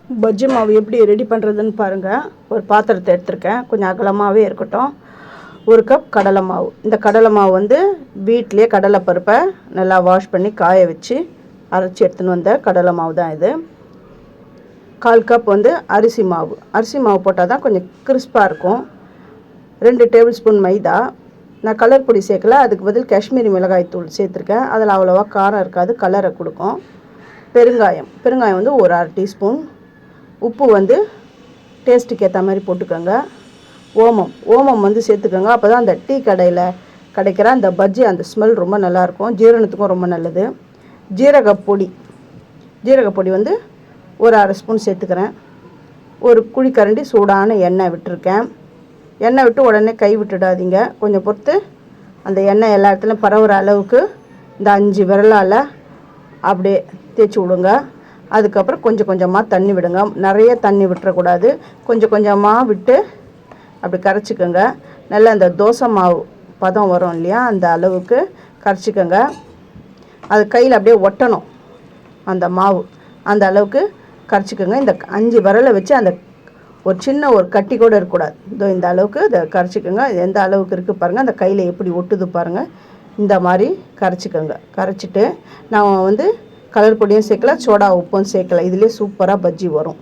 பஜ்ஜி மாவு எப்படி ரெடி பண்ணுறதுன்னு பாருங்கள். ஒரு பாத்திரத்தை எடுத்திருக்கேன், கொஞ்சம் அகலமாகவே இருக்கட்டும். 1 கப் கடலை மாவு. இந்த கடலை மாவு வந்து வீட்டிலே கடலை பருப்பை நல்லா வாஷ் பண்ணி காய வச்சு அரைச்சி எடுத்துன்னு வந்த கடலை மாவு தான் இது. 1/4 கப் வந்து அரிசி மாவு. அரிசி மாவு போட்டால் தான் கொஞ்சம் கிறிஸ்பாக இருக்கும். 2 டேபிள் ஸ்பூன் மைதா. நான் கலர் பொடி சேர்க்கல, அதுக்கு பதில் காஷ்மீரி மிளகாய் தூள் சேர்த்துருக்கேன். அதில் அவ்வளோவா காரம் இருக்காது, கலரை கொடுக்கும். பெருங்காயம் வந்து ஒரு 1/2 டீஸ்பூன். உப்பு வந்து டேஸ்ட்டுக்கு ஏற்ற மாதிரி போட்டுக்கோங்க. ஓமம் வந்து சேர்த்துக்கோங்க. அப்போ தான் அந்த டீ கடையில் கிடைக்கிற அந்த பஜ்ஜி அந்த ஸ்மெல் ரொம்ப நல்லாயிருக்கும், ஜீரணத்துக்கும் ரொம்ப நல்லது. ஜீரகப்பொடி வந்து ஒரு 1/2 ஸ்பூன் சேர்த்துக்கிறேன். ஒரு குழிக்கரண்டி சூடான எண்ணெய் விட்டுருக்கேன். எண்ணெய் விட்டு உடனே கை விட்டுடாதீங்க, கொஞ்சம் பொறுத்து அந்த எண்ணெய் எல்லா இடத்துலையும் பரவுற அளவுக்கு இந்த 5 விரலால் அப்படியே தேய்ச்சி விடுங்க. அதுக்கப்புறம் கொஞ்சம் கொஞ்சமாக தண்ணி விடுங்க. நிறைய தண்ணி விட்டுறக்கூடாது, கொஞ்சம் கொஞ்சமாக விட்டு அப்படி கரைச்சிக்கோங்க. நல்லா அந்த தோசை மாவு பதம் வரும் இல்லையா, அந்த அளவுக்கு கரைச்சிக்கோங்க. அது கையில் அப்படியே ஒட்டணும் அந்த மாவு, அந்த அளவுக்கு கரைச்சிக்கோங்க. இந்த 5 விரலை வச்சு அந்த ஒரு சின்ன ஒரு கட்டி கூட இருக்கக்கூடாது. இதோ இந்த அளவுக்கு இதை கரைச்சிக்கோங்க. எந்த அளவுக்கு இருக்குது பாருங்கள், அந்த கையில் எப்படி ஒட்டுது பாருங்கள். இந்த மாதிரி கரைச்சிக்கோங்க. கரைச்சிட்டு நான் வந்து கலர் பொடியும் சேர்க்கல, சோடா உப்பும் சேர்க்கல. இதிலே சூப்பராக பஜ்ஜி வரும்.